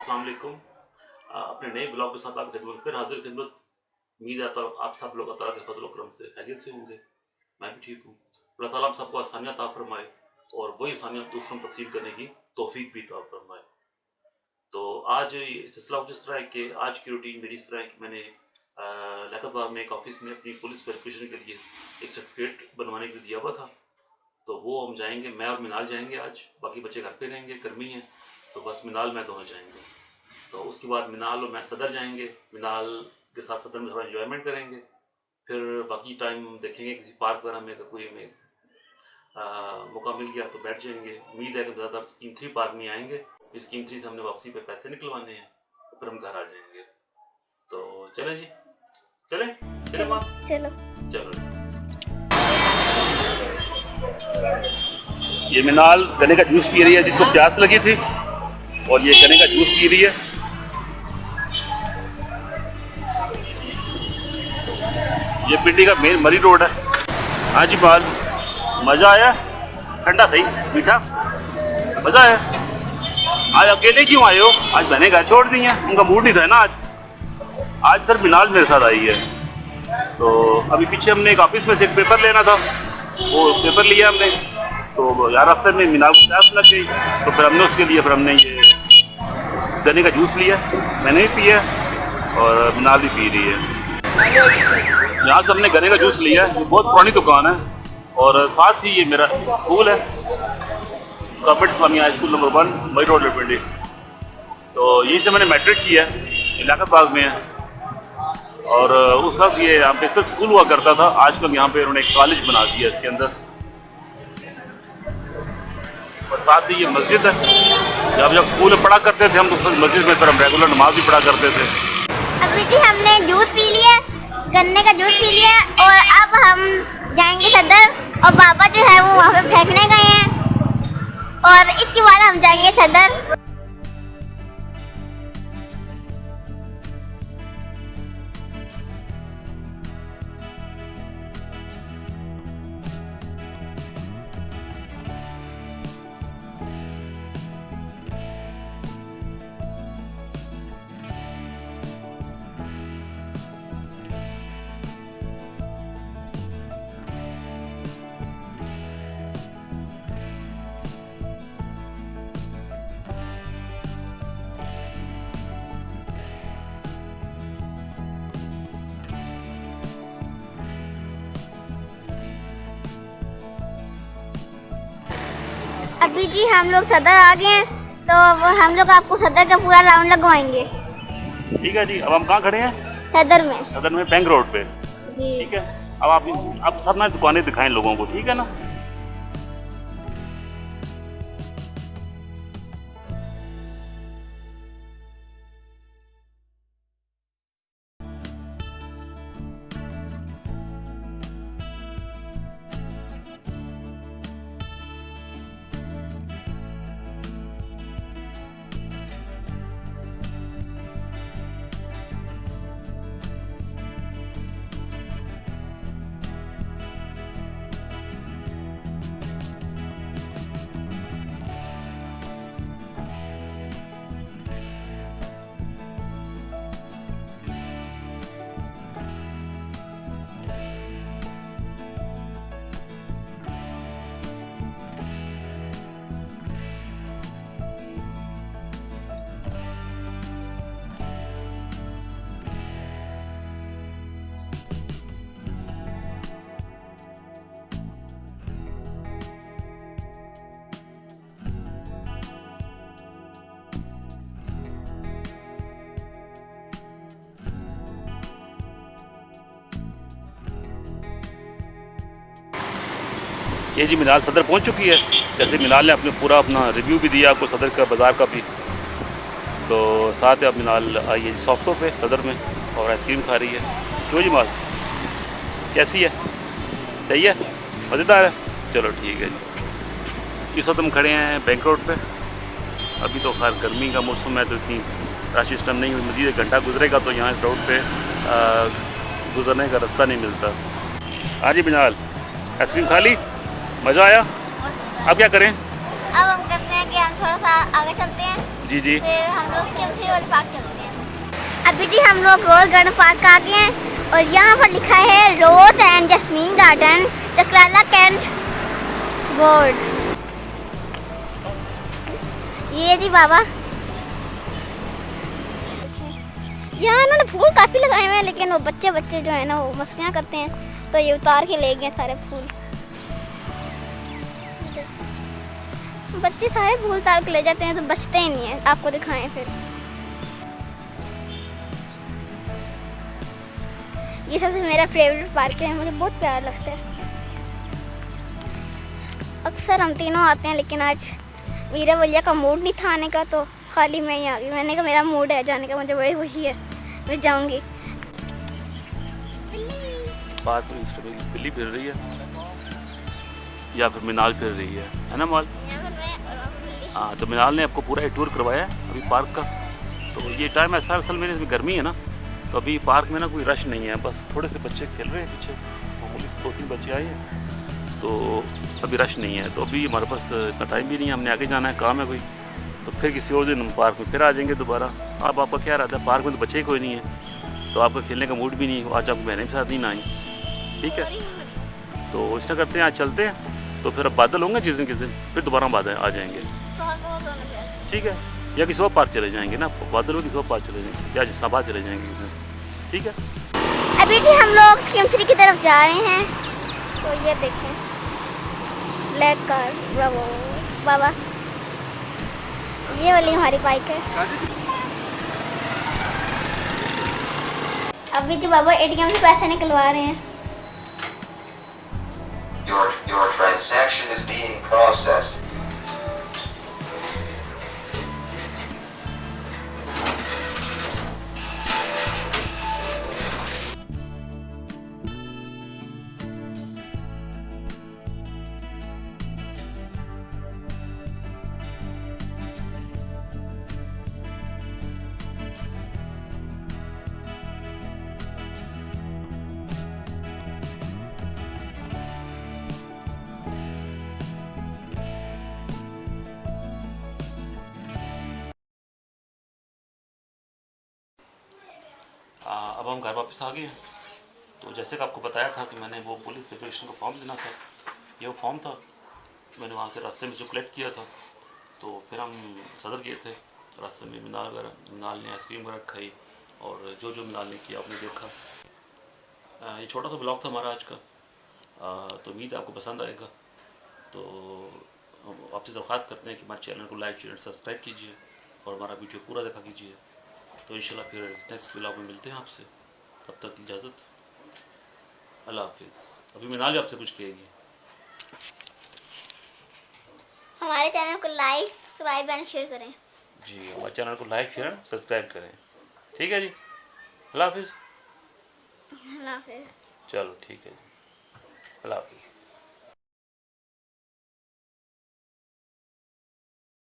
अस्सलाम वालेकुम। अपने नए ब्लॉग के साथ आपकी खिदमत फिर हाजिर खिदमत। उम्मीद है तो आप सब लोग अल्लाह ताला के फजल करम से खैरियत से होंगे। मैं भी ठीक हूँ। अल्लाह ताला हम सबको आसानियाँ अता फरमाए और वही आसानियाँ दूसरों को तकसीम करने की तौफीक भी अता फरमाए। तो आज ये सिलसिला कुछ इस तरह है कि आज की रूटीन मेरी इस तरह है कि मैंने लियाकतबाग में एक ऑफिस में अपनी पुलिस वेरिफिकेशन के लिए एक सर्टिफिकेट बनवाने के लिए दिया हुआ था। तो वो हम जाएंगे, मैं और मिनाल जाएंगे आज, बाकी बच्चे घर पे रहेंगे, गर्मी है तो बस मिनाल मैं दोनों जाएंगे। तो उसके बाद मिनाल और मैं सदर जाएंगे, मिनाल के साथ सदर में थोड़ा इन्जॉयमेंट करेंगे। फिर बाकी टाइम देखेंगे किसी पार्क वगैरह में, अगर कोई हमें मौका मिल गया तो बैठ जाएंगे। उम्मीद है कि ज़्यादा स्कीम 3 पार्क में आएंगे। स्कीम 3 से हमने वापसी पे पैसे निकलवाने हैं, फिर हम घर आ जाएंगे। तो चलें जी, चलें चलें माँ, चलो चलो। ये मिनाल गन्ने का जूस पी रही है जिसको प्यास लगी थी, और ये गन्ने का जूस पी रही है। ये पिंडी का मेन मरी रोड है। हाँ जी बाल, मज़ा आया? ठंडा सही, मीठा, मज़ा आया। आज अकेले क्यों आए हो? आज मैंने घर छोड़ दी है, उनका मूड नहीं था ना आज सर मिनाल मेरे साथ आई है। तो अभी पीछे हमने एक ऑफिस में से एक पेपर लेना था, वो पेपर लिया हमने। तो यार रास्ते में मिनाल को प्यास लग गई, तो फिर हमने उसके लिए फिर हमने ये गन्ने का जूस लिया, मैंने भी पिया और मिनाल भी पी रही है। यहाँ से हमने गन्ने का जूस लिया है। ये बहुत पुरानी दुकान है और साथ ही ये मेरा स्कूल है, government Islamia high school number 1 मई रोड पिंडी। तो यहीं से मैंने मैट्रिक किया है, लियाकतबाग में है। और उस वक्त ये यहाँ पे सिर्फ स्कूल हुआ करता था, आजकल यहाँ पे उन्होंने एक कॉलेज बना दिया इसके अंदर। और साथ ही ये मस्जिद है, जब स्कूल में पढ़ा करते थे हम तो मस्जिद में फिर हम रेगुलर नमाज भी पढ़ा करते थे। अभी जी हमने जूस पी लिया, गन्ने का जूस पी लिया, और अब हम जाएंगे सदर। और बाबा जो है वो वहाँ पे फेंकने गए हैं, और इसके बाद हम जाएंगे सदर। अभी जी हम लोग सदर आ गए हैं, तो वो हम लोग आपको सदर का पूरा राउंड लगवाएंगे। ठीक है जी, अब हम कहाँ खड़े हैं? सदर में बैंक रोड पे। जी ठीक है, अब आप सब ना दुकानें दिखाएं लोगों को, ठीक है ना? ये जी मिनाल सदर पहुंच चुकी है। जैसे मिनाल ने अपना रिव्यू भी दिया आपको सदर का, बाज़ार का भी। तो साथ है अब मिनाल आई है सॉफ्टो पे सदर में और आइसक्रीम खा रही है। क्यों जी माल, कैसी है? सही है, मज़ेदार है? चलो ठीक है जी। इस वक्त हम खड़े हैं बैंक रोड पे। अभी तो खैर गर्मी का मौसम है तो इतनी रश इस टाइम नहीं हुई। मज़ीद 1 घंटा गुजरेगा तो यहाँ इस रोड पे गुजरने का रास्ता नहीं मिलता। हाँ जी मिनाल, आइसक्रीम खा ली, मज़ा आया? अब क्या करें? अब हम करते हैं कि हम थोड़ा सा आगे चलते हैं। जी जी। फिर हम लोग केम्थी रोड पार्क चलते हैं। अभी जी हम लोग रोज गार्डन पार्क आ गए हैं और यहाँ पर लिखा है rose and jasmine garden Chakrala cantt board. ये जी बाबा, यहाँ इन्होंने फूल काफी लगाए हुए हैं, लेकिन वो बच्चे जो है ना वो मस्तियाँ करते हैं, तो ये उतार के ले गए सारे फूल। बच्चे सारे फूल उतार के ले जाते हैं तो बचते ही नहीं है। आपको दिखाएं फिर। ये सबसे मेरा फेवरेट पार्क है, मुझे बहुत प्यारा लगता है। अक्सर हम तीनों आते हैं, लेकिन आज मेरा भैया का मूड नहीं था आने का, तो खाली मैं ही आ गई। मैंने कहा मेरा मूड है जाने का, मुझे बड़ी खुशी है, मैं जाऊंगी। पार्क में बिल्ली फिर रही है या फिर मिनाल फिर रही है ना माल? हाँ, तो मिनाल ने आपको पूरा एक टूर करवाया है अभी पार्क का। तो ये टाइम ऐसा असल में इसमें गर्मी है ना, तो अभी पार्क में ना कोई रश नहीं है, बस थोड़े से बच्चे खेल रहे हैं पीछे, मामूली 2-3 बच्चे आए हैं, तो अभी रश नहीं है। तो अभी हमारे पास इतना टाइम भी नहीं है, हमने आगे जाना है, काम है कोई, तो फिर किसी और दिन हम पार्क में फिर आ जाएंगे दोबारा। अब आपका क्या रहता है, पार्क में तो बच्चे ही कोई नहीं है, तो आपका खेलने का मूड भी नहीं है, आज आपको बहने के साथ ही ना आई, ठीक है? तो इस तरह करते हैं, आज चलते हैं, तो फिर अब बादल होंगे जिस दिन किस दिन, फिर दोबारा बादल आ जाएंगे, ठीक है? या किसी और पार्क चले जाएंगे ना, बादल में किसी और पार्क चले जाएंगे, या जिसनाबाद चले जाएंगे किसी दिन, ठीक है? अभी जी हम लोग केम्थरी की तरफ जा रहे हैं, तो ये देखें ब्लैक कार, ब्रावो बाबा, ये वाली हमारी बाइक है। अभी जी बाबा एटीएम से पैसे निकलवा रहे हैं। Your transaction is being processed. अब हम घर वापस आ गए हैं। तो जैसे कि आपको बताया था कि मैंने वो पुलिस वेरिफिकेशन का फॉर्म देना था, ये वो फॉर्म था, मैंने वहाँ से रास्ते में जो कलेक्ट किया था। तो फिर हम सदर गए थे, रास्ते में मिनाल ने आइसक्रीम वगैरह खाई, और जो मिनाल ने किया आपने देखा। ये छोटा सा ब्लॉग था हमारा आज का, तो उम्मीद है आपको पसंद आएगा। तो हम आपसे दरख्वास्त करते हैं कि हमारे चैनल को लाइक शेयर सब्सक्राइब कीजिए और हमारा वीडियो पूरा देखा कीजिए। तो इंशाल्लाह फिर नेक्स्ट व्लॉग में मिलते हैं आपसे, तब तक इजाज़त, अल्लाह हाफिज़। अभी मिनाल आपसे कुछ कहेगी। हमारे चैनल को लाइक सब्सक्राइब एंड शेयर करें। जी, हमारे चैनल को लाइक शेयर सब्सक्राइब करें, ठीक है जी। अल्लाह हाफिज़। अल्लाह हाफिज़। चलो ठीक है जी, अल्लाह हाफिज़।